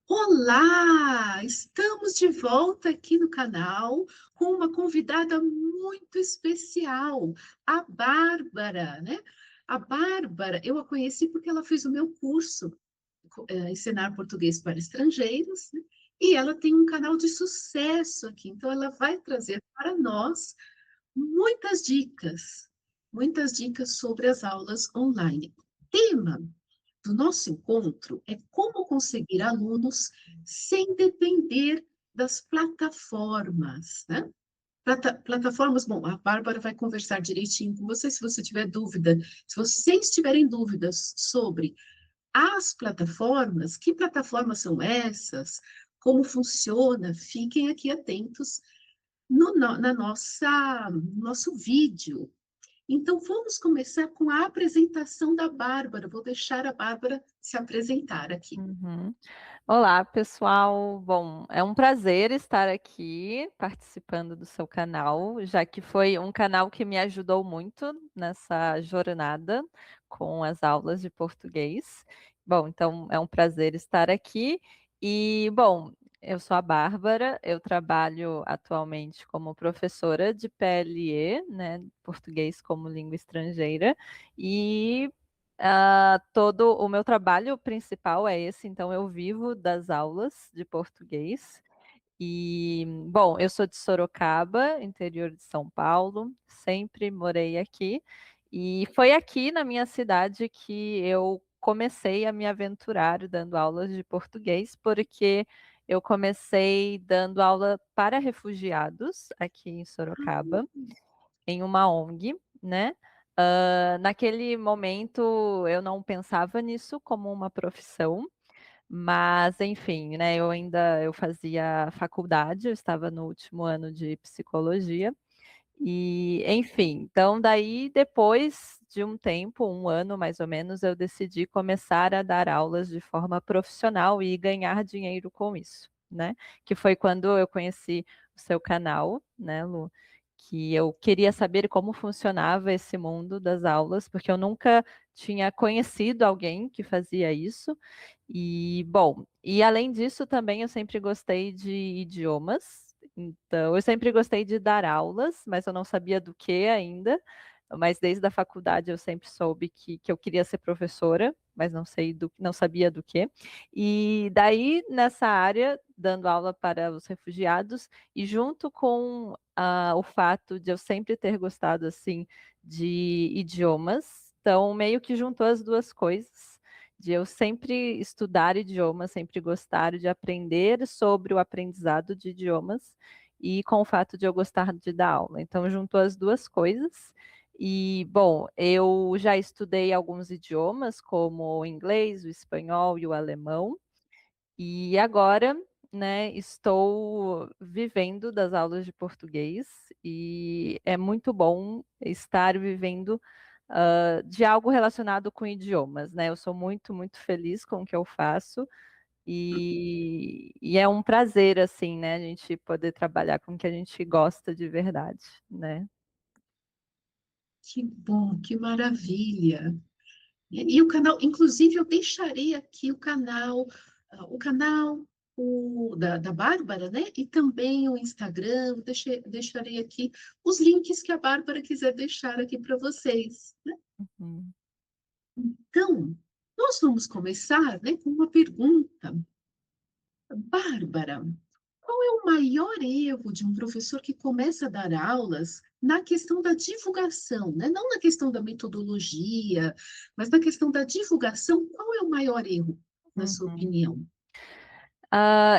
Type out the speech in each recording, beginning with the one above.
Olá! Estamos de volta aqui no canal com uma convidada muito especial, a Bárbara, né? A Bárbara, eu a conheci porque ela fez o meu curso, Ensinar Português para Estrangeiros, né? E ela tem um canal de sucesso aqui, então ela vai trazer para nós muitas muitas dicas sobre as aulas online. O tema do nosso encontro é como conseguir alunos sem depender das plataformas, né? Plataformas, bom, a Bárbara vai conversar direitinho com você se você tiver dúvida. Se vocês tiverem dúvidas sobre as plataformas, que plataformas são essas, como funciona, fiquem aqui atentos na nosso vídeo. Então, vamos começar com a apresentação da Bárbara. Vou deixar a Bárbara se apresentar aqui. Uhum. Olá, pessoal. Bom, é um prazer estar aqui participando do seu canal, já que foi um canal que me ajudou muito nessa jornada com as aulas de português. Bom, então é um prazer estar aqui. E, bom, eu sou a Bárbara, eu trabalho atualmente como professora de PLE, né, português como língua estrangeira, e todo o meu trabalho principal é esse, então eu vivo das aulas de português. E, bom, eu sou de Sorocaba, interior de São Paulo, sempre morei aqui. E foi aqui na minha cidade que eu comecei a me aventurar dando aulas de português, porque eu comecei dando aula para refugiados aqui em Sorocaba em uma ONG, né? Naquele momento eu não pensava nisso como uma profissão, mas enfim, né? Eu fazia faculdade, eu estava no último ano de psicologia e, enfim, então daí depois de um tempo, um ano mais ou menos, eu decidi começar a dar aulas de forma profissional e ganhar dinheiro com isso, né? Que foi quando eu conheci o seu canal, né, Lu? Que eu queria saber como funcionava esse mundo das aulas, porque eu nunca tinha conhecido alguém que fazia isso. E, bom, e além disso também eu sempre gostei de idiomas, então eu sempre gostei de dar aulas, mas eu não sabia do que ainda. Mas desde a faculdade eu sempre soube que eu queria ser professora, mas não sabia do que. E daí, nessa área, dando aula para os refugiados, e junto com o fato de eu sempre ter gostado assim de idiomas, então meio que juntou as duas coisas, de eu sempre estudar idiomas, sempre gostar de aprender sobre o aprendizado de idiomas, e com o fato de eu gostar de dar aula. Então juntou as duas coisas. E, bom, eu já estudei alguns idiomas, como o inglês, o espanhol e o alemão, e agora, né, estou vivendo das aulas de português, e é muito bom estar vivendo de algo relacionado com idiomas, né? Eu sou muito, muito feliz com o que eu faço, e é um prazer, assim, né, a gente poder trabalhar com o que a gente gosta de verdade, né? Que bom, que maravilha. E o canal, inclusive, eu deixarei aqui o canal da Bárbara, né? E também o Instagram, deixarei aqui os links que a Bárbara quiser deixar aqui para vocês, né? Uhum. Então, nós vamos começar, né, com uma pergunta. Bárbara, qual é o maior erro de um professor que começa a dar aulas na questão da divulgação, né? Não na questão da metodologia, mas na questão da divulgação, qual é o maior erro, na sua Uhum. opinião?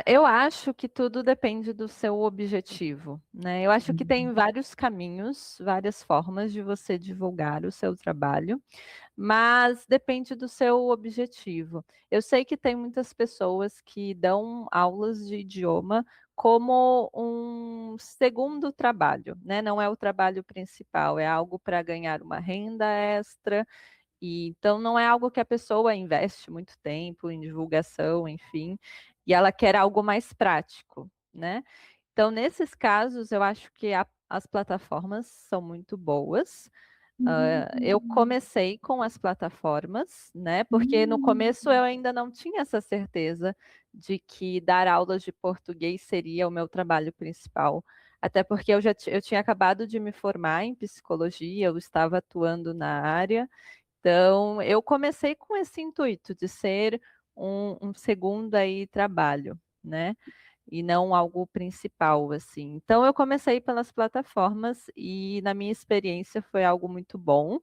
Eu acho que tudo depende do seu objetivo, né? Eu acho que tem vários caminhos, várias formas de você divulgar o seu trabalho, mas depende do seu objetivo. Eu sei que tem muitas pessoas que dão aulas de idioma como um segundo trabalho, né? Não é o trabalho principal, é algo para ganhar uma renda extra. E então não é algo que a pessoa investe muito tempo em divulgação, enfim, e ela quer algo mais prático, né? Então, nesses casos, eu acho que as plataformas são muito boas. Eu comecei com as plataformas, né? Porque no começo eu ainda não tinha essa certeza de que dar aulas de português seria o meu trabalho principal. Até porque eu tinha acabado de me formar em psicologia, eu estava atuando na área, então eu comecei com esse intuito de ser um segundo aí trabalho, né? E não algo principal, assim. Então eu comecei pelas plataformas e na minha experiência foi algo muito bom.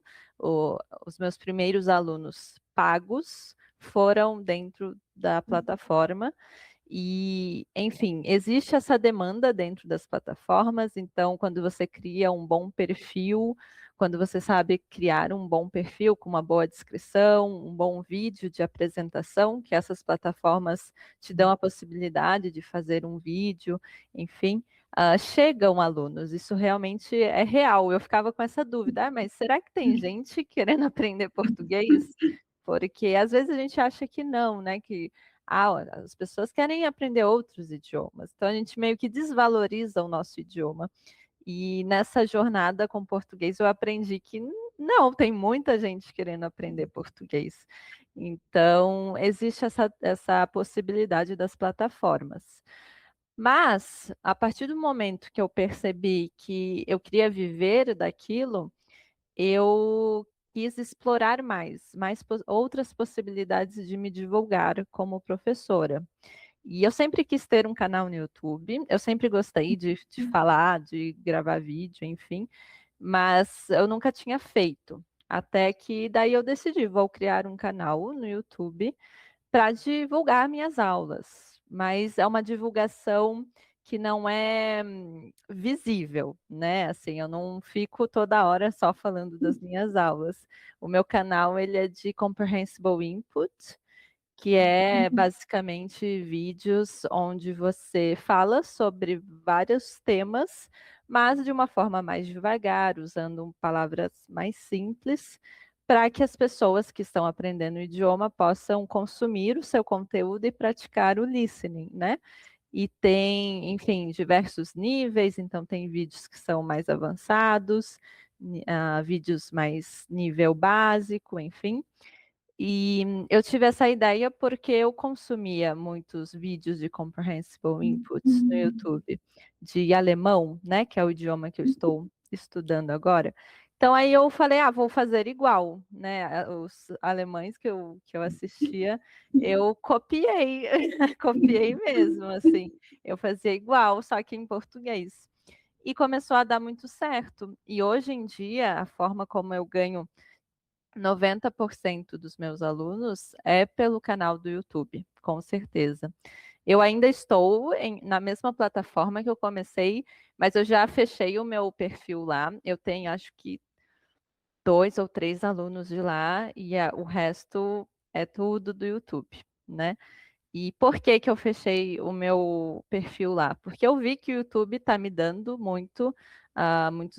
Os meus primeiros alunos pagos foram dentro da plataforma e, enfim, existe essa demanda dentro das plataformas, então, quando você cria um bom perfil, quando você sabe criar um bom perfil com uma boa descrição, um bom vídeo de apresentação, que essas plataformas te dão a possibilidade de fazer um vídeo, enfim, chegam alunos, isso realmente é real. Eu ficava com essa dúvida, mas será que tem gente querendo aprender português? Porque às vezes a gente acha que não, né? Que as pessoas querem aprender outros idiomas, então a gente meio que desvaloriza o nosso idioma. E nessa jornada com português eu aprendi que não, tem muita gente querendo aprender português. Então, existe essa possibilidade das plataformas. Mas, a partir do momento que eu percebi que eu queria viver daquilo, eu quis explorar outras possibilidades de me divulgar como professora. E eu sempre quis ter um canal no YouTube, eu sempre gostei de falar, de gravar vídeo, enfim, mas eu nunca tinha feito. Até que daí eu decidi, vou criar um canal no YouTube para divulgar minhas aulas, mas é uma divulgação que não é visível, né? Assim, eu não fico toda hora só falando das minhas aulas. O meu canal ele é de Comprehensible Input, que é basicamente vídeos onde você fala sobre vários temas, mas de uma forma mais devagar, usando palavras mais simples, para que as pessoas que estão aprendendo o idioma possam consumir o seu conteúdo e praticar o listening, né? E tem, enfim, diversos níveis, então tem vídeos que são mais avançados, vídeos mais nível básico, enfim. E eu tive essa ideia porque eu consumia muitos vídeos de comprehensible inputs no YouTube, de alemão, né, que é o idioma que eu estou estudando agora. Então aí eu falei, vou fazer igual, né, os alemães que eu assistia, eu copiei, copiei mesmo, assim, eu fazia igual, só que em português. E começou a dar muito certo. E hoje em dia, a forma como eu ganho 90% dos meus alunos é pelo canal do YouTube, com certeza. Eu ainda estou na mesma plataforma que eu comecei, mas eu já fechei o meu perfil lá. Eu tenho, acho que, 2 ou 3 alunos de lá e o resto é tudo do YouTube, né? E por que que eu fechei o meu perfil lá? Porque eu vi que o YouTube está me dando muitos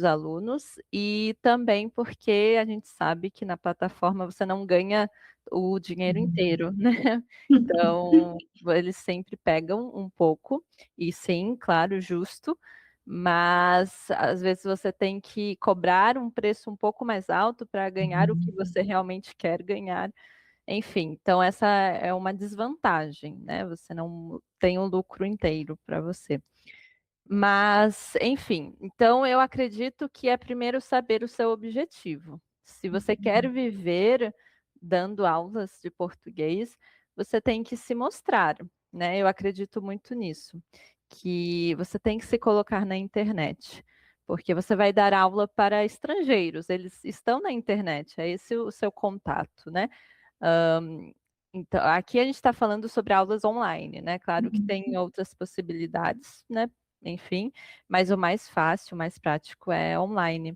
alunos e também porque a gente sabe que na plataforma você não ganha o dinheiro inteiro, né? Então, eles sempre pegam um pouco, e sim, claro, justo, mas às vezes você tem que cobrar um preço um pouco mais alto para ganhar o que você realmente quer ganhar. Enfim, então essa é uma desvantagem, né, você não tem o lucro inteiro para você. Mas, enfim, então eu acredito que é primeiro saber o seu objetivo. Se você quer viver dando aulas de português, você tem que se mostrar, né, eu acredito muito nisso, que você tem que se colocar na internet, porque você vai dar aula para estrangeiros, eles estão na internet, é esse o seu contato, né. Então, aqui a gente está falando sobre aulas online, né? Claro que tem outras possibilidades, né? Enfim, mas o mais fácil, o mais prático é online.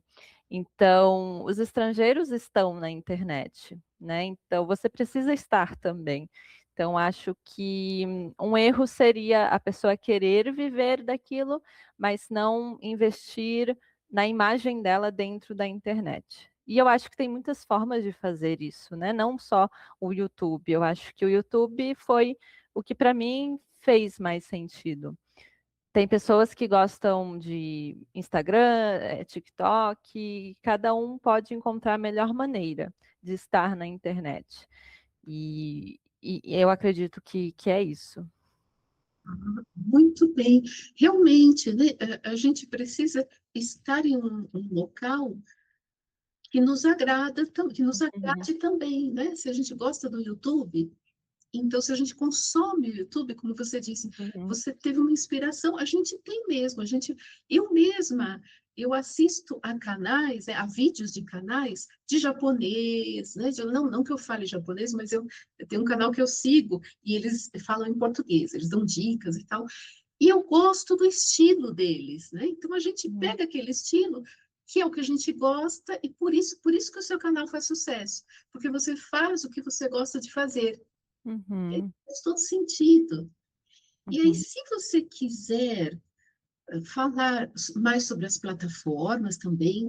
Então, os estrangeiros estão na internet, né? Então, você precisa estar também. Então, acho que um erro seria a pessoa querer viver daquilo, mas não investir na imagem dela dentro da internet. E eu acho que tem muitas formas de fazer isso, né? Não só o YouTube. Eu acho que o YouTube foi o que para mim fez mais sentido. Tem pessoas que gostam de Instagram, TikTok, e cada um pode encontrar a melhor maneira de estar na internet. E eu acredito que é isso. Muito bem. Realmente, né, a gente precisa estar em um local que nos agrada, que nos Uhum, agrade também, né? Se a gente gosta do YouTube, então, se a gente consome o YouTube, como você disse, uhum, você teve uma inspiração, a gente tem mesmo, eu mesma, eu assisto a canais, a vídeos de canais de japonês, né? Não que eu fale japonês, mas eu tenho um canal que eu sigo e eles falam em português, eles dão dicas e tal. E eu gosto do estilo deles, né? Então a gente uhum, pega aquele estilo que é o que a gente gosta e por isso que o seu canal faz sucesso, porque você faz o que você gosta de fazer. uhum, Faz todo sentido. E aí, uhum, se você quiser falar mais sobre as plataformas também,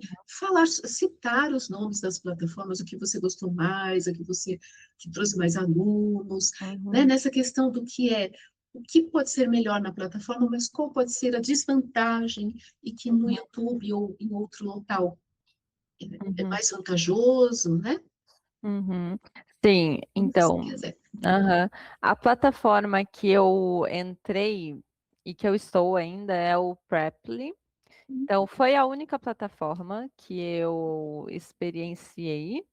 citar os nomes das plataformas, o que você gostou mais, o que você que trouxe mais alunos, né? uhum, Nessa questão do que é o que pode ser melhor na plataforma, mas qual pode ser a desvantagem e que no uhum, YouTube ou em outro local é uhum, mais vantajoso, né? uhum. Sim, Como você então, quiser. aham. A plataforma que eu entrei e que eu estou ainda é o Preply. Então, foi a única plataforma que eu experienciei.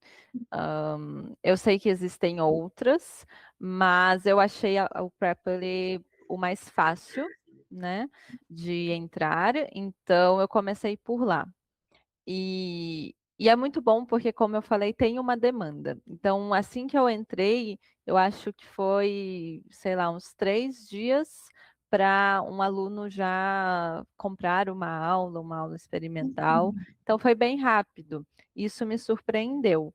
Eu sei que existem outras, mas eu achei o Preply o mais fácil, né, de entrar, então eu comecei por lá. E é muito bom porque, como eu falei, tem uma demanda. Então, assim que eu entrei, eu acho que foi, sei lá, uns 3 dias para um aluno já comprar uma aula experimental. Então, foi bem rápido. Isso me surpreendeu.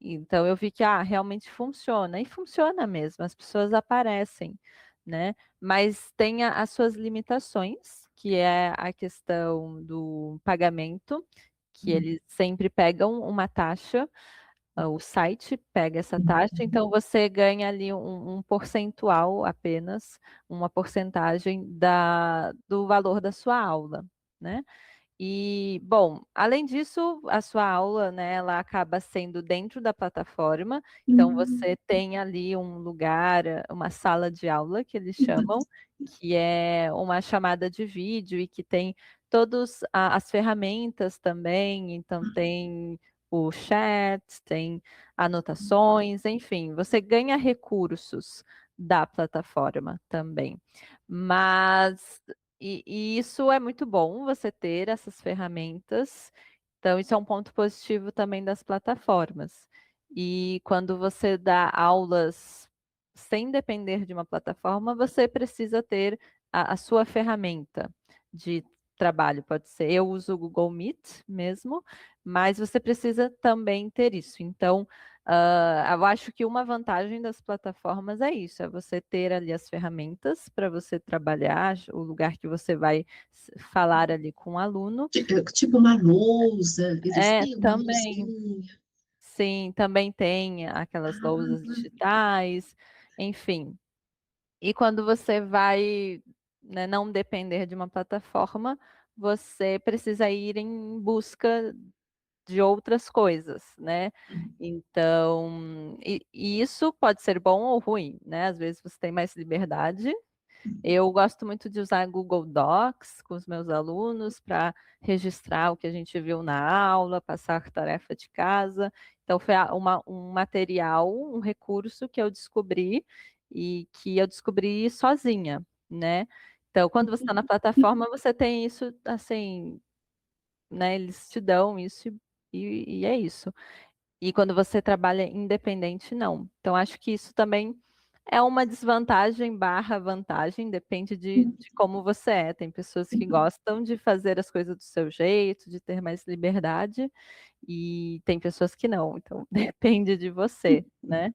Então, eu vi que realmente funciona. E funciona mesmo, as pessoas aparecem, né? Mas tem as suas limitações, que é a questão do pagamento, que eles sempre pegam uma taxa, o site pega essa taxa, então você ganha ali um percentual apenas, uma porcentagem do valor da sua aula, né? E, bom, além disso, a sua aula, né, ela acaba sendo dentro da plataforma, então você tem ali um lugar, uma sala de aula, que eles chamam, que é uma chamada de vídeo e que tem todas as ferramentas também, então tem o chat, tem anotações, enfim, você ganha recursos da plataforma também. Mas e isso é muito bom, você ter essas ferramentas. Então, isso é um ponto positivo também das plataformas. E quando você dá aulas sem depender de uma plataforma, você precisa ter a sua ferramenta de trabalho. Pode ser, eu uso o Google Meet mesmo, mas você precisa também ter isso. Então, eu acho que uma vantagem das plataformas é isso, é você ter ali as ferramentas para você trabalhar, o lugar que você vai falar ali com o aluno. Tipo uma lousa, eles É, têm uma também. lousinha. Sim, também tem aquelas lousas digitais, enfim. E quando você vai, né, não depender de uma plataforma, você precisa ir em busca de outras coisas, né? Então, e isso pode ser bom ou ruim, né? Às vezes você tem mais liberdade. Eu gosto muito de usar Google Docs com os meus alunos para registrar o que a gente viu na aula, passar tarefa de casa. Então, foi um material, um recurso que eu descobri e que eu descobri sozinha, né? Então, quando você está na plataforma, você tem isso assim, né? Eles te dão isso e é isso. E quando você trabalha independente, não. Então, acho que isso também é uma desvantagem barra vantagem, depende de como você é. Tem pessoas que gostam de fazer as coisas do seu jeito, de ter mais liberdade, e tem pessoas que não. Então, depende de você, né?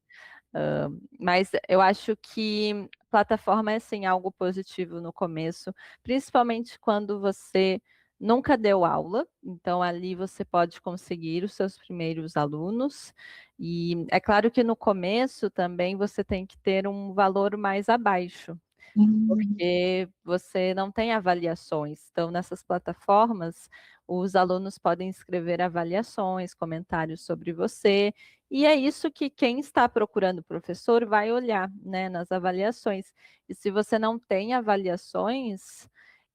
Mas eu acho que plataforma é assim algo positivo no começo, principalmente quando você nunca deu aula, então ali você pode conseguir os seus primeiros alunos. E é claro que no começo também você tem que ter um valor mais abaixo, Hum, porque você não tem avaliações. Então, nessas plataformas, os alunos podem escrever avaliações, comentários sobre você, e é isso que quem está procurando professor vai olhar, né, nas avaliações. E se você não tem avaliações,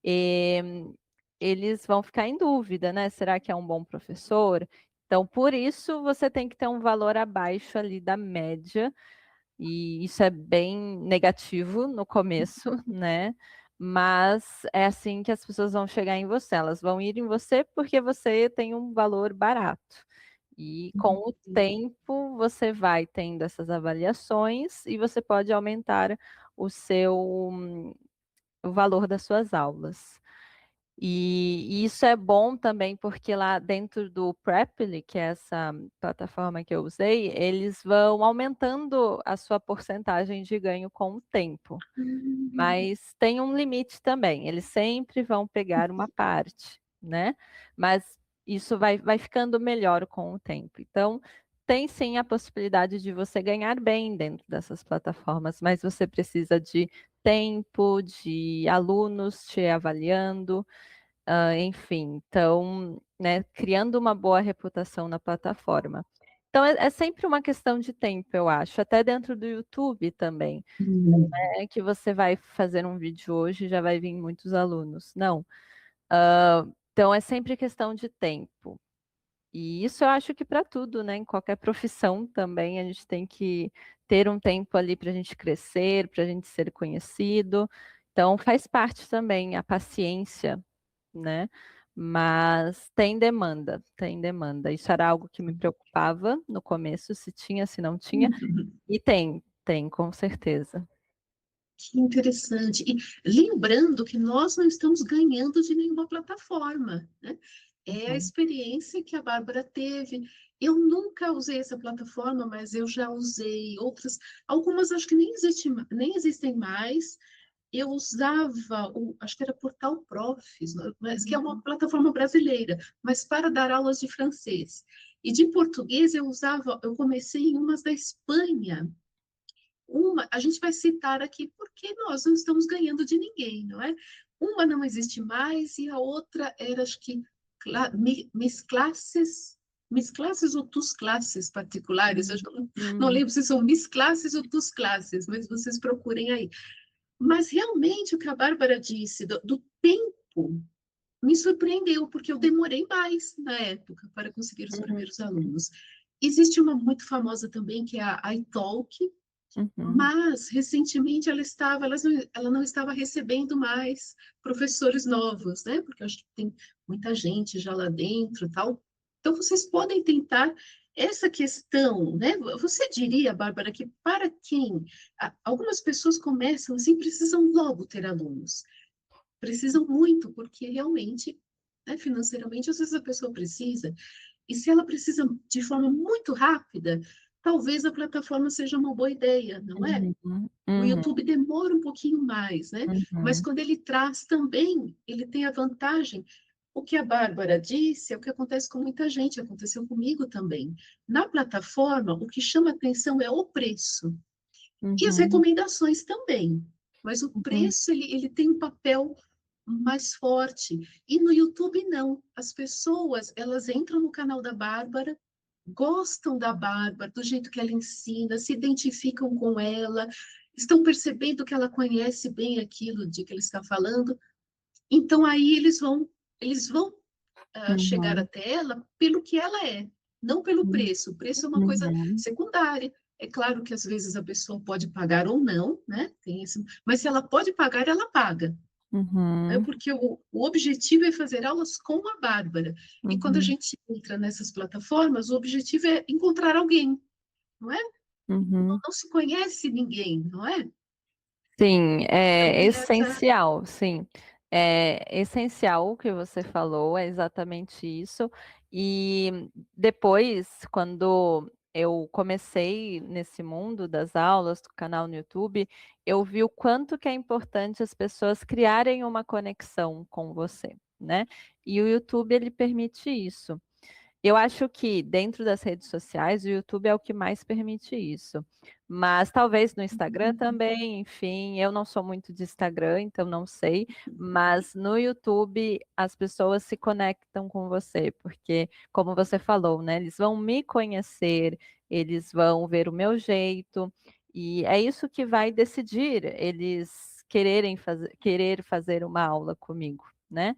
eh, eles vão ficar em dúvida, né? Será que é um bom professor? Então, por isso, você tem que ter um valor abaixo ali da média, e isso é bem negativo no começo, né? Mas é assim que as pessoas vão chegar em você, elas vão ir em você porque você tem um valor barato. E com o tempo você vai tendo essas avaliações e você pode aumentar o valor das suas aulas. E isso é bom também porque lá dentro do Preply, que é essa plataforma que eu usei, eles vão aumentando a sua porcentagem de ganho com o tempo. Mas tem um limite também, eles sempre vão pegar uma parte, né? Mas isso vai ficando melhor com o tempo. Então, tem sim a possibilidade de você ganhar bem dentro dessas plataformas, mas você precisa de tempo, de alunos te avaliando, enfim, então, né, criando uma boa reputação na plataforma. Então, é sempre uma questão de tempo, eu acho, até dentro do YouTube também. Não Hum. é que você vai fazer um vídeo hoje e já vai vir muitos alunos, não. Então, é sempre questão de tempo. E isso eu acho que para tudo, né? Em qualquer profissão também, a gente tem que ter um tempo ali para a gente crescer, para a gente ser conhecido. Então, faz parte também a paciência, né? Mas tem demanda, tem demanda. Isso era algo que me preocupava no começo, se tinha, se não tinha, e tem, com certeza. Que interessante. E lembrando que nós não estamos ganhando de nenhuma plataforma, né? É a Uhum. experiência que a Bárbara teve. Eu nunca usei essa plataforma, mas eu já usei outras. Algumas acho que nem existem mais. Eu usava, acho que era Portal Profs, né? Mas que é uma plataforma brasileira, mas para dar aulas de francês. E de português eu comecei em umas da Espanha. A gente vai citar aqui porque nós não estamos ganhando de ninguém, não é? Uma não existe mais e a outra era, acho que, Miss Classes ou Tus Classes particulares, eu não Uhum. lembro se são Miss Classes ou Tus Classes, mas vocês procurem aí. Mas realmente o que a Bárbara disse do tempo me surpreendeu, porque eu demorei mais na época para conseguir os Uhum. primeiros alunos. Existe uma muito famosa também, que é a iTalk, Uhum. mas, recentemente, ela não estava recebendo mais professores novos, né? Porque eu acho que tem muita gente já lá dentro e tal. Então, vocês podem tentar essa questão, né? Você diria, Bárbara, que para quem algumas pessoas começam assim, precisam logo ter alunos. Precisam muito, porque realmente, né, financeiramente, às vezes a pessoa precisa. E se ela precisa de forma muito rápida, talvez a plataforma seja uma boa ideia, não é? Uhum. O Uhum. YouTube demora um pouquinho mais, né? Mas Uhum. quando ele traz também, ele tem a vantagem. O que a Bárbara disse é o que acontece com muita gente, aconteceu comigo também. Na plataforma, o que chama atenção é o preço e as Uhum. recomendações também. Mas o Uhum. preço, ele tem um papel mais forte. E no YouTube, não. As pessoas, elas entram no canal da Bárbara, gostam da Bárbara, do jeito que ela ensina, se identificam com ela, estão percebendo que ela conhece bem aquilo de que ele está falando. Então aí eles vão chegar Uhum. até ela pelo que ela é, não pelo preço. O preço é uma coisa Uhum. secundária. É claro que às vezes a pessoa pode pagar ou não, né? Mas se ela pode pagar, ela paga. Né? Uhum. Porque o objetivo é fazer aulas com a Bárbara. E quando a Uhum. gente entra nessas plataformas, o objetivo é encontrar alguém, não é? Uhum. Não se conhece ninguém, não é? Sim, Então é tem essa. essencial, sim. É essencial o que você falou, é exatamente isso. E depois, quando eu comecei nesse mundo das aulas, do canal no YouTube, eu vi o quanto que é importante as pessoas criarem uma conexão com você, né? E o YouTube, ele permite isso. Eu acho que dentro das redes sociais, o YouTube é o que mais permite isso. Mas talvez no Instagram Uhum. também, enfim, eu não sou muito de Instagram, então não sei, mas no YouTube as pessoas se conectam com você, porque, como você falou, né, eles vão me conhecer, eles vão ver o meu jeito, e é isso que vai decidir eles querer fazer uma aula comigo, né?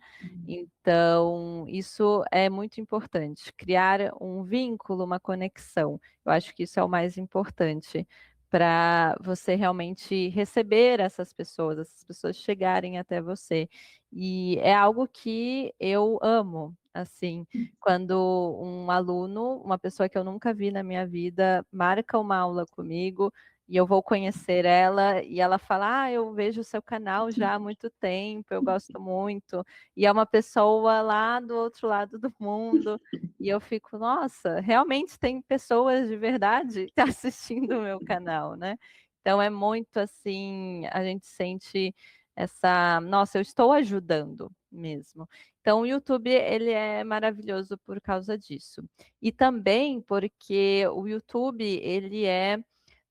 Então, isso é muito importante, criar um vínculo, uma conexão. Eu acho que isso é o mais importante para você realmente receber essas pessoas chegarem até você. E é algo que eu amo, assim, quando um aluno, uma pessoa que eu nunca vi na minha vida, marca uma aula comigo e eu vou conhecer ela e ela fala: "Ah, eu vejo o seu canal já há muito tempo, eu gosto muito". E é uma pessoa lá do outro lado do mundo e eu fico: "Nossa, realmente tem pessoas de verdade assistindo o meu canal", né. Então é muito assim, a gente sente essa: "Nossa, eu estou ajudando mesmo". Então o YouTube ele é maravilhoso por causa disso. E também porque o YouTube ele é,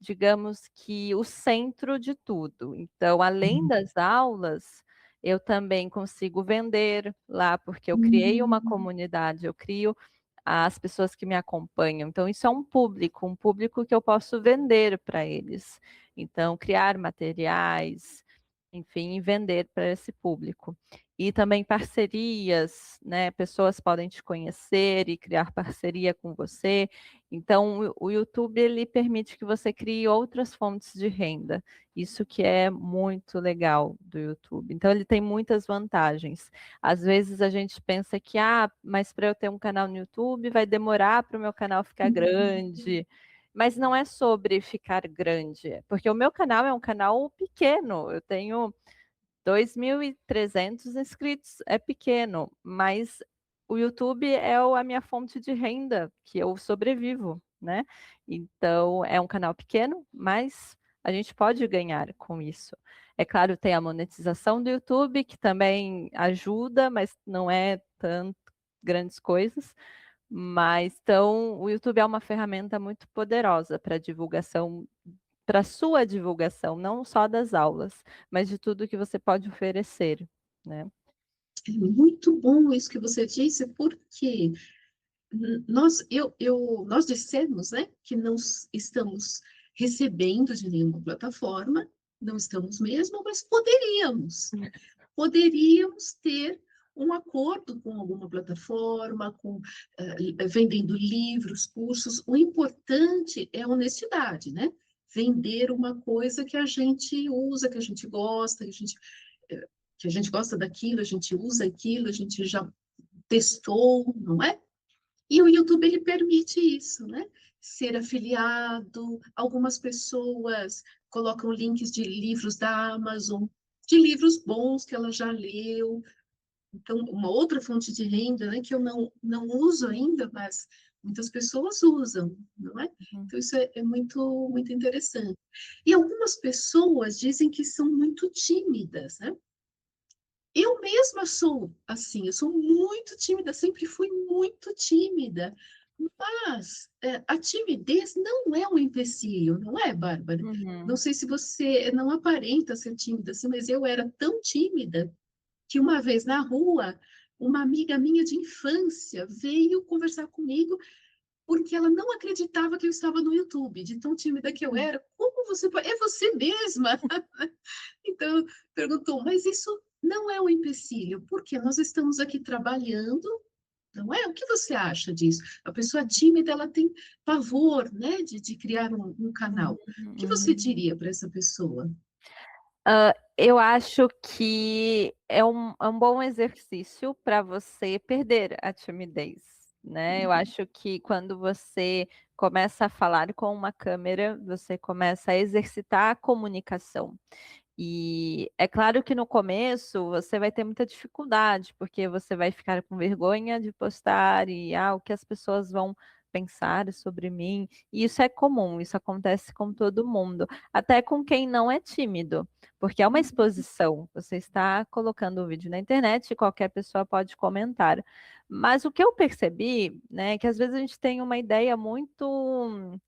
digamos que o centro de tudo. Então, além das aulas, eu também consigo vender lá, porque eu criei uma Hum. comunidade, eu crio as pessoas que me acompanham. Então, isso é um público que eu posso vender para eles. Então, criar materiais, enfim, e vender para esse público. E também parcerias, né? Pessoas podem te conhecer e criar parceria com você. Então, o YouTube ele permite que você crie outras fontes de renda. Isso que é muito legal do YouTube. Então, ele tem muitas vantagens. Às vezes a gente pensa que, mas para eu ter um canal no YouTube vai demorar para o meu canal ficar grande. Mas não é sobre ficar grande, porque o meu canal é um canal pequeno. Eu tenho 2.300 inscritos, é pequeno, mas o YouTube é a minha fonte de renda, que eu sobrevivo, né. Então é um canal pequeno, mas a gente pode ganhar com isso. É claro, tem a monetização do YouTube, que também ajuda, mas não é tanto grandes coisas. Mas então o YouTube é uma ferramenta muito poderosa para divulgação, para sua divulgação, não só das aulas, mas de tudo que você pode oferecer, né. É muito bom isso que você disse, porque nós dissemos, né, que não estamos recebendo de nenhuma plataforma, não estamos mesmo, mas poderíamos. Poderíamos ter um acordo com alguma plataforma, vendendo livros, cursos. O importante é a honestidade, né? Vender uma coisa que a gente usa, que a gente gosta, que a gente gosta daquilo, a gente usa aquilo, a gente já testou, não é? E o YouTube ele permite isso, né? Ser afiliado, algumas pessoas colocam links de livros da Amazon, de livros bons que ela já leu. Então, uma outra fonte de renda, né, que eu não uso ainda, mas muitas pessoas usam, não é? Uhum. Então, isso é muito, muito interessante. E algumas pessoas dizem que são muito tímidas, né? Eu mesma sou assim, eu sou muito tímida, sempre fui muito tímida. Mas a timidez não é um empecilho, não é, Bárbara? Não Uhum. sei se você não aparenta ser tímida assim, mas eu era tão tímida que uma vez na rua, uma amiga minha de infância veio conversar comigo porque ela não acreditava que eu estava no YouTube, de tão tímida que eu era. Como você pode? É você mesma? Então, perguntou, mas isso não é um empecilho, porque nós estamos aqui trabalhando, não é? O que você acha disso? A pessoa tímida, ela tem pavor, né, de criar um canal. O que você Uhum. diria para essa pessoa? Eu acho que é um bom exercício para você perder a timidez, né. Eu acho que quando você começa a falar com uma câmera, você começa a exercitar a comunicação. E é claro que no começo você vai ter muita dificuldade, porque você vai ficar com vergonha de postar e, o que as pessoas vão pensar sobre mim. E isso é comum, isso acontece com todo mundo, até com quem não é tímido, porque é uma exposição. Você está colocando o vídeo na internet e qualquer pessoa pode comentar. Mas o que eu percebi, né, é que às vezes a gente tem uma ideia muito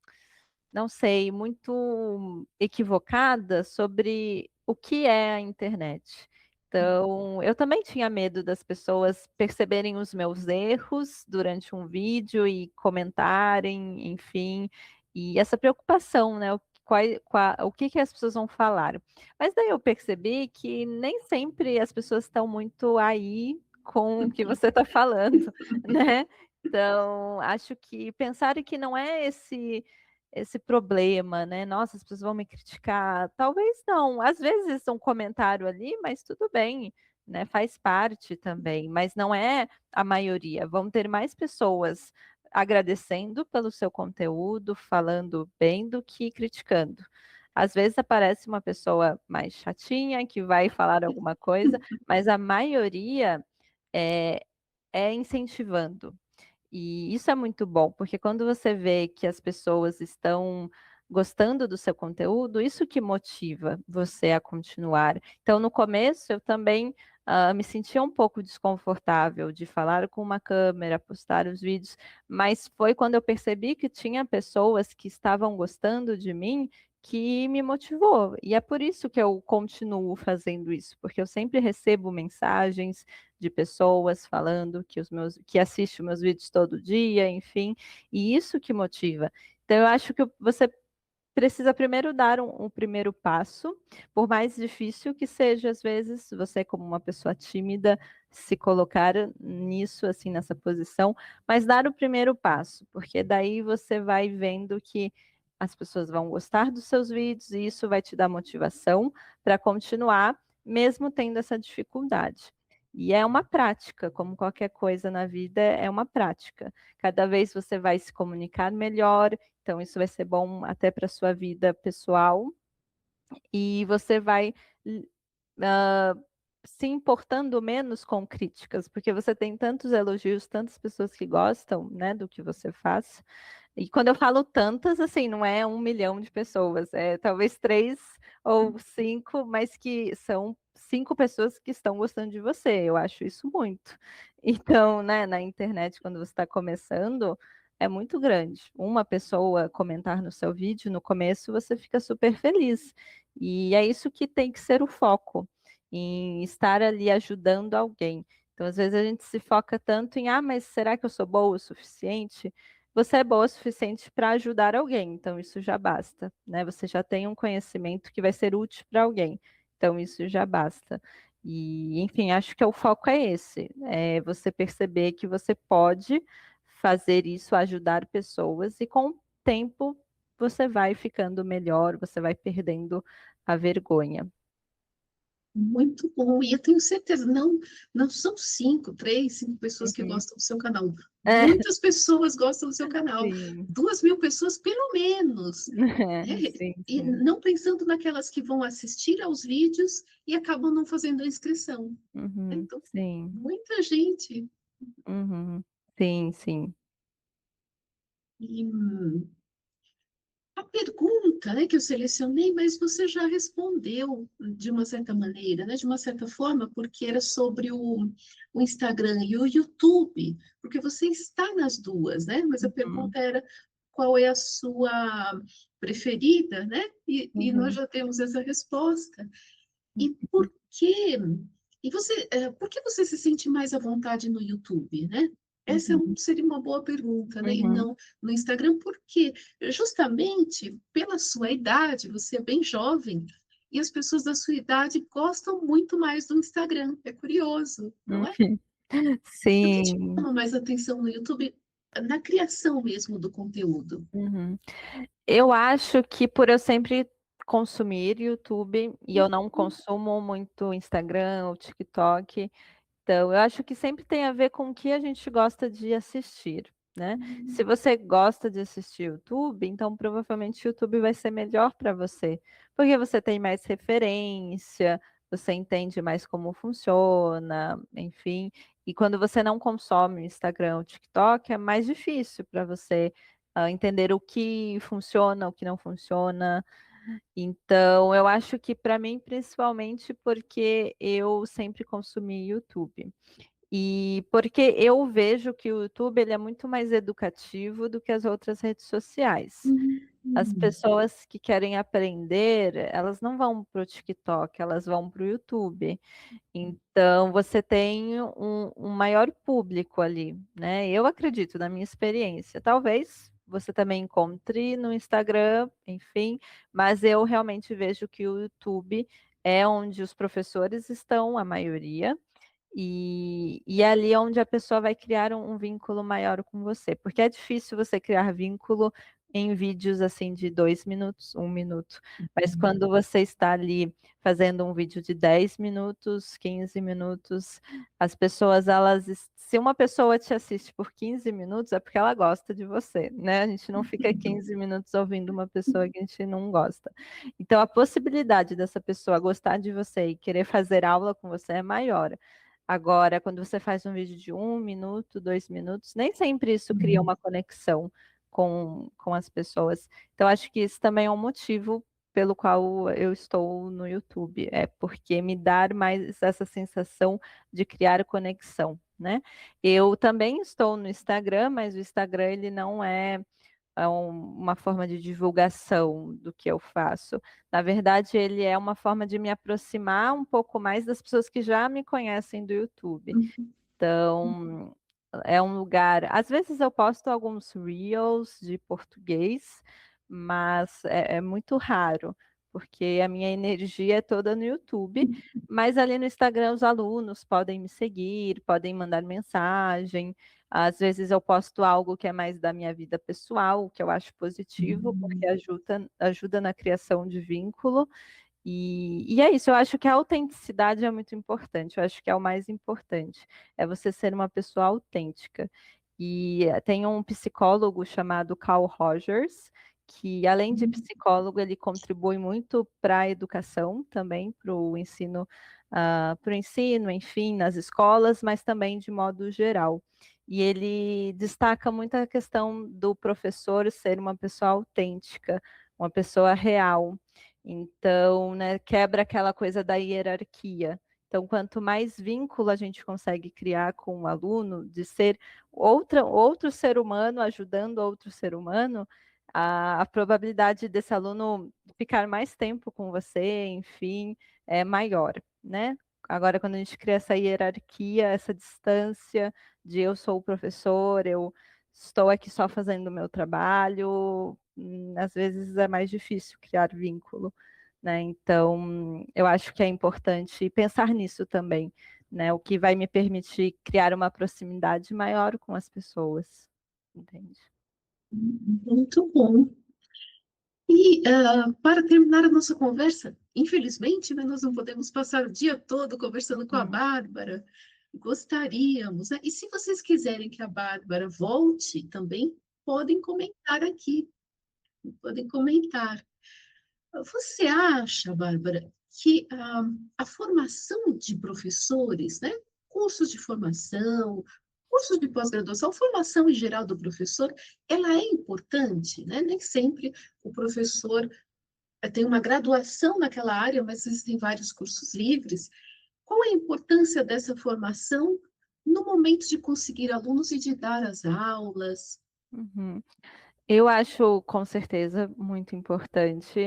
não sei, muito equivocada sobre o que é a internet. Então, eu também tinha medo das pessoas perceberem os meus erros durante um vídeo e comentarem, enfim, e essa preocupação, né, o que que as pessoas vão falar. Mas daí eu percebi que nem sempre as pessoas estão muito aí com o que você está falando, né. Então, acho que pensar que não é esse problema, né, "Nossa, as pessoas vão me criticar", talvez não, às vezes um comentário ali, mas tudo bem, né, faz parte também, mas não é a maioria, vão ter mais pessoas agradecendo pelo seu conteúdo, falando bem do que criticando. Às vezes aparece uma pessoa mais chatinha que vai falar alguma coisa, mas a maioria, eh, é incentivando. E isso é muito bom, porque quando você vê que as pessoas estão gostando do seu conteúdo, isso que motiva você a continuar. Então, no começo, eu também me sentia um pouco desconfortável de falar com uma câmera, postar os vídeos, mas foi quando eu percebi que tinha pessoas que estavam gostando de mim que me motivou. E é por isso que eu continuo fazendo isso, porque eu sempre recebo mensagens de pessoas falando que assiste os meus vídeos todo dia, enfim, e isso que motiva. Então eu acho que você precisa primeiro dar um primeiro passo, por mais difícil que seja, às vezes, você como uma pessoa tímida, se colocar nisso, assim, nessa posição, mas dar o primeiro passo, porque daí você vai vendo que as pessoas vão gostar dos seus vídeos e isso vai te dar motivação para continuar, mesmo tendo essa dificuldade. E é uma prática, como qualquer coisa na vida, é uma prática. Cada vez você vai se comunicar melhor, então isso vai ser bom até para a sua vida pessoal, e você vai hã, se importando menos com críticas, porque você tem tantos elogios, tantas pessoas que gostam, né, do que você faz. E quando eu falo tantas, assim, não é 1 milhão de pessoas, é talvez 3 ou 5, mas que são 5 pessoas que estão gostando de você, eu acho isso muito. Então, né, na internet, quando você está começando, é muito grande. Uma pessoa comentar no seu vídeo, no começo você fica super feliz. E é isso que tem que ser o foco, em estar ali ajudando alguém. Então, às vezes a gente se foca tanto em: "Ah, mas será que eu sou boa o suficiente?". Você é boa o suficiente para ajudar alguém, então isso já basta, né, você já tem um conhecimento que vai ser útil para alguém, então isso já basta. E, enfim, acho que o foco é esse, é você perceber que você pode fazer isso, ajudar pessoas e com o tempo você vai ficando melhor, você vai perdendo a vergonha. Muito bom. E eu tenho certeza, não são 5, 3, 5 pessoas que Uhum. gostam do seu canal. É, Muitas pessoas gostam do seu canal. sim. 2.000 pessoas, pelo menos. É, Né? sim, E sim. não pensando naquelas que vão assistir aos vídeos e acabam não fazendo a inscrição. Uhum. Então, Sim. muita gente. Uhum. Sim, sim. E a pergunta, né, que eu selecionei, mas você já respondeu de uma certa maneira, né, de uma certa forma, porque era sobre o Instagram e o YouTube, porque você está nas duas, né? Mas a Uhum. pergunta era qual é a sua preferida, né? E nós Uhum. já temos essa resposta. E Uhum. por que você se sente mais à vontade no YouTube, né? Essa Uhum. seria uma boa pergunta, né? E Uhum. não no Instagram, por quê? Justamente pela sua idade, você é bem jovem, e as pessoas da sua idade gostam muito mais do Instagram. É curioso, não é? Uhum. O que te Sim. chama mais atenção no YouTube, na criação mesmo do conteúdo? Uhum. Eu acho que por eu sempre consumir YouTube e eu não consumo muito Instagram ou TikTok, então eu acho que sempre tem a ver com o que a gente gosta de assistir, né. Se Hum, você gosta de assistir YouTube, então provavelmente o YouTube vai ser melhor para você, porque você tem mais referência, você entende mais como funciona, enfim. E quando você não consome o Instagram ou TikTok, é mais difícil para você entender o que funciona, o que não funciona. Então, eu acho que para mim, principalmente porque eu sempre consumi YouTube. E porque eu vejo que o YouTube ele é muito mais educativo do que as outras redes sociais. As Hum. pessoas que querem aprender, elas não vão para o TikTok, elas vão para o YouTube. Então, você tem um maior público ali, né? Eu acredito, na minha experiência. Talvez você também encontre no Instagram, enfim, mas eu realmente vejo que o YouTube é onde os professores estão, a maioria, e ali é onde a pessoa vai criar um vínculo maior com você, porque é difícil você criar vínculo em vídeos assim de 2 minutos, 1 minuto. Mas quando você está ali fazendo um vídeo de 10 minutos, 15 minutos, as pessoas, se uma pessoa te assiste por 15 minutos, é porque ela gosta de você, né? A gente não fica 15 minutos ouvindo uma pessoa que a gente não gosta. Então, a possibilidade dessa pessoa gostar de você e querer fazer aula com você é maior. Agora, quando você faz um vídeo de 1 minuto, 2 minutos, nem sempre isso cria uma conexão com as pessoas. Então, acho que isso também é um motivo pelo qual eu estou no YouTube, é porque me dá mais essa sensação de criar conexão, né? Eu também estou no Instagram, mas o Instagram ele não é uma forma de divulgação do que eu faço. Na verdade, ele é uma forma de me aproximar um pouco mais das pessoas que já me conhecem do YouTube. Então, é um lugar. Às vezes eu posto alguns reels de português, mas é muito raro, porque a minha energia é toda no YouTube. Mas ali no Instagram, os alunos podem me seguir, podem mandar mensagem. Às vezes eu posto algo que é mais da minha vida pessoal, que eu acho positivo, porque ajuda na criação de vínculo. E é isso, eu acho que a autenticidade é muito importante, eu acho que é o mais importante, é você ser uma pessoa autêntica. E tem um psicólogo chamado Carl Rogers, que além de psicólogo, ele contribui muito para a educação também, para o ensino, enfim, nas escolas, mas também de modo geral. E ele destaca muito a questão do professor ser uma pessoa autêntica, uma pessoa real. Então, né, quebra aquela coisa da hierarquia. Então, quanto mais vínculo a gente consegue criar com o aluno, de ser outro ser humano ajudando outro ser humano, a probabilidade desse aluno ficar mais tempo com você, enfim, é maior, né? Agora, quando a gente cria essa hierarquia, essa distância de eu sou o professor, eu estou aqui só fazendo o meu trabalho, às vezes é mais difícil criar vínculo, né? Então, eu acho que é importante pensar nisso também, né? O que vai me permitir criar uma proximidade maior com as pessoas, entende? Muito bom. E, para terminar a nossa conversa, infelizmente, né, nós não podemos passar o dia todo conversando com a Hum. Bárbara. Gostaríamos, né? E se vocês quiserem que a Bárbara volte também, podem comentar aqui, podem comentar. Você acha, Bárbara, que a formação de professores, né, cursos de formação, cursos de pós-graduação, formação em geral do professor, ela é importante, né? Nem sempre o professor tem uma graduação naquela área, mas existem vários cursos livres. Qual é a importância dessa formação no momento de conseguir alunos e de dar as aulas? Uhum. Eu acho com certeza muito importante.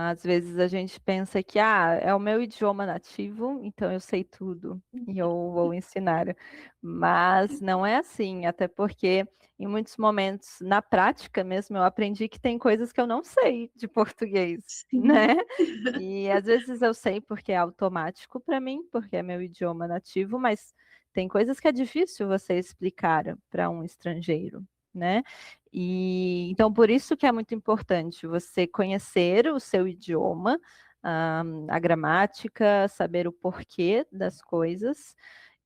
Às vezes a gente pensa que é o meu idioma nativo, então eu sei tudo e eu vou ensinar. Mas não é assim, até porque em muitos momentos, na prática mesmo, eu aprendi que tem coisas que eu não sei de português, Sim. né? E às vezes eu sei porque é automático para mim, porque é meu idioma nativo, mas tem coisas que é difícil você explicar para um estrangeiro, né? E então por isso que é muito importante você conhecer o seu idioma, a gramática, saber o porquê das coisas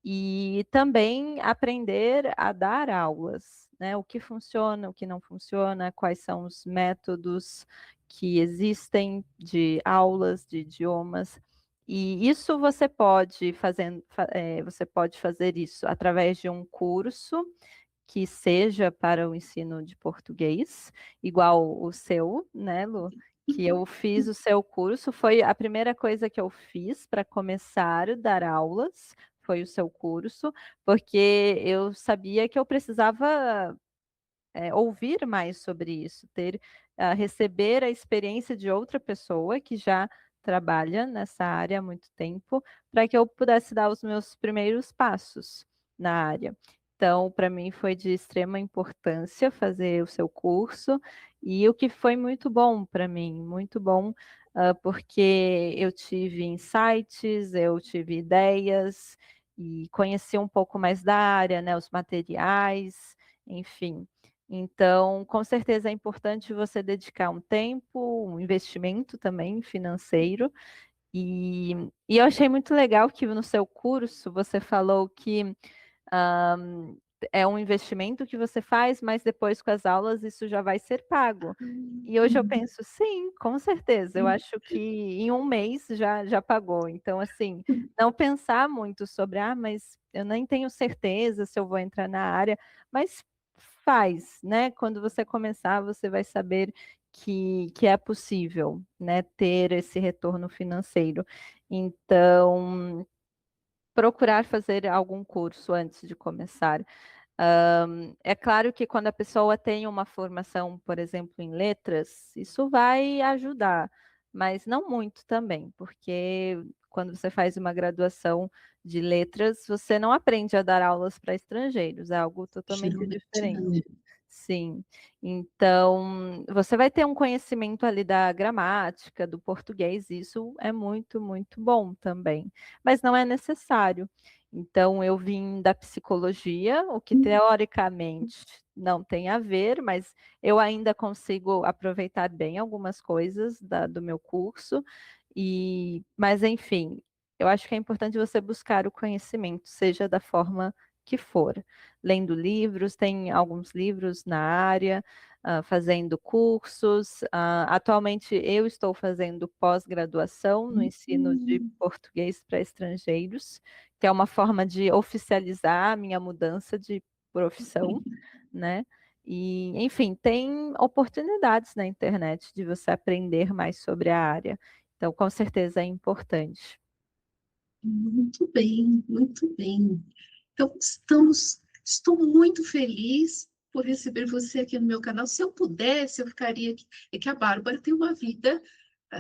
e também aprender a dar aulas, né? O que funciona, o que não funciona, quais são os métodos que existem de aulas de idiomas. E isso você pode fazer isso através de um curso que seja para o ensino de português, igual o seu, né, Lu? Que eu fiz o seu curso, foi a primeira coisa que eu fiz para começar a dar aulas, foi o seu curso, porque eu sabia que eu precisava ouvir mais sobre isso, receber a experiência de outra pessoa que já trabalha nessa área há muito tempo, para que eu pudesse dar os meus primeiros passos na área. Então, para mim foi de extrema importância fazer o seu curso, e o que foi muito bom para mim, muito bom, porque eu tive insights, eu tive ideias, e conheci um pouco mais da área, né, os materiais, enfim. Então, com certeza é importante você dedicar um tempo, um investimento também financeiro. E eu achei muito legal que no seu curso você falou que é um investimento que você faz, mas depois com as aulas isso já vai ser pago. E hoje eu penso, sim, com certeza. Eu acho que em um mês já pagou. Então, assim, não pensar muito sobre, mas eu nem tenho certeza se eu vou entrar na área, mas faz, né? Quando você começar, você vai saber que é possível, né, ter esse retorno financeiro. Então, procurar fazer algum curso antes de começar. É claro que quando a pessoa tem uma formação, por exemplo, em letras, isso vai ajudar, mas não muito também, porque quando você faz uma graduação de letras, você não aprende a dar aulas para estrangeiros, é algo totalmente Geralmente diferente. não. Sim, então você vai ter um conhecimento ali da gramática, do português, isso é muito, muito bom também, mas não é necessário. Então, eu vim da psicologia, o que teoricamente não tem a ver, mas eu ainda consigo aproveitar bem algumas coisas do meu curso. Mas, enfim, eu acho que é importante você buscar o conhecimento, seja da forma que for. Lendo livros, tem alguns livros na área, fazendo cursos. Atualmente, eu estou fazendo pós-graduação no ensino de Hum, português para estrangeiros, que é uma forma de oficializar a minha mudança de profissão, né? E, enfim, tem oportunidades na internet de você aprender mais sobre a área. Então, com certeza é importante. muito bem, muito bem. Então, estou muito feliz por receber você aqui no meu canal. Se eu pudesse, eu ficaria aqui. É que a Bárbara tem uma vida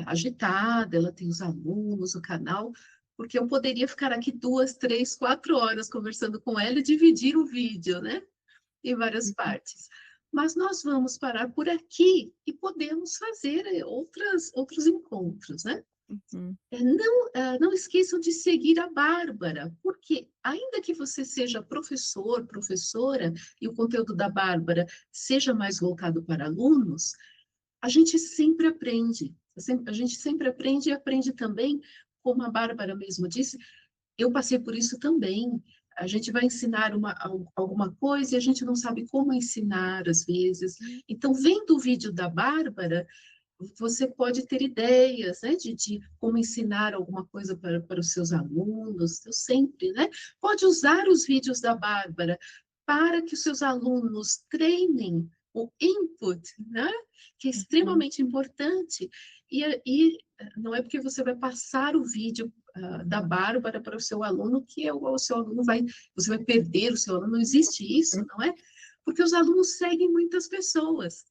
agitada, ela tem os alunos, o canal, porque eu poderia ficar aqui 2, 3, 4 horas conversando com ela e dividir o vídeo, né? Em várias partes. Mas nós vamos parar por aqui e podemos fazer outros encontros, né? Uhum. Não esqueçam de seguir a Bárbara, porque ainda que você seja professor, professora, e o conteúdo da Bárbara seja mais voltado para alunos, a gente sempre aprende. A gente sempre aprende e aprende também, como a Bárbara mesmo disse, eu passei por isso também. A gente vai ensinar alguma coisa e a gente não sabe como ensinar, às vezes. Então, vendo o vídeo da Bárbara, você pode ter ideias, né, de como ensinar alguma coisa para os seus alunos, eu sempre, né? Pode usar os vídeos da Bárbara para que os seus alunos treinem o input, né? Que é Uhum. extremamente importante, e não é porque você vai passar o vídeo da Bárbara para o seu aluno que o seu aluno você vai perder o seu aluno, não existe isso, não é? Porque os alunos seguem muitas pessoas,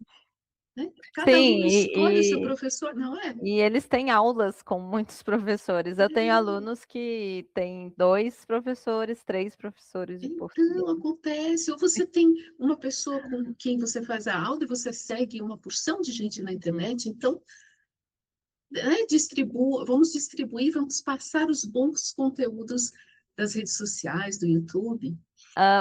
né? Cada Sim, aluno escolhe o seu professor, não é? e eles têm aulas com muitos professores. Eu tenho alunos que têm 2 professores, 3 professores de português. Então, acontece. Ou você tem uma pessoa com quem você faz a aula e você segue uma porção de gente na internet. Então, né, vamos distribuir, vamos passar os bons conteúdos das redes sociais, do YouTube.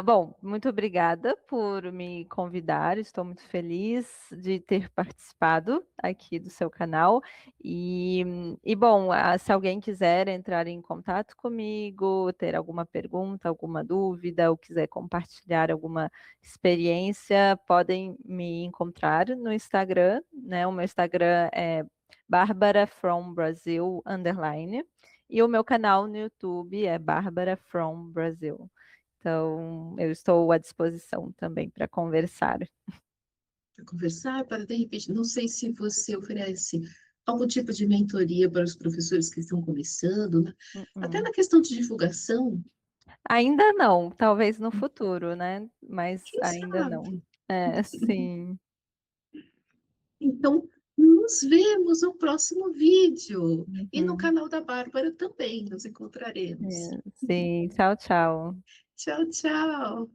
Bom, muito obrigada por me convidar. Estou muito feliz de ter participado aqui do seu canal. Bom, se alguém quiser entrar em contato comigo, ter alguma pergunta, alguma dúvida, ou quiser compartilhar alguma experiência, podem me encontrar no Instagram, né? O meu Instagram é Bárbara from Brazil _, e o meu canal no YouTube é Bárbara from Brazil. Então, eu estou à disposição também para conversar. Para conversar, para de repente, não sei se você oferece algum tipo de mentoria para os professores que estão começando, né? Até Uhum. na questão de divulgação. Ainda não, talvez no futuro, né, mas Quem ainda não. sabe? É, sim. Então, nos vemos no próximo vídeo. E no Uhum. canal da Bárbara também nos encontraremos. É, sim. Tchau, tchau. Tchau, tchau.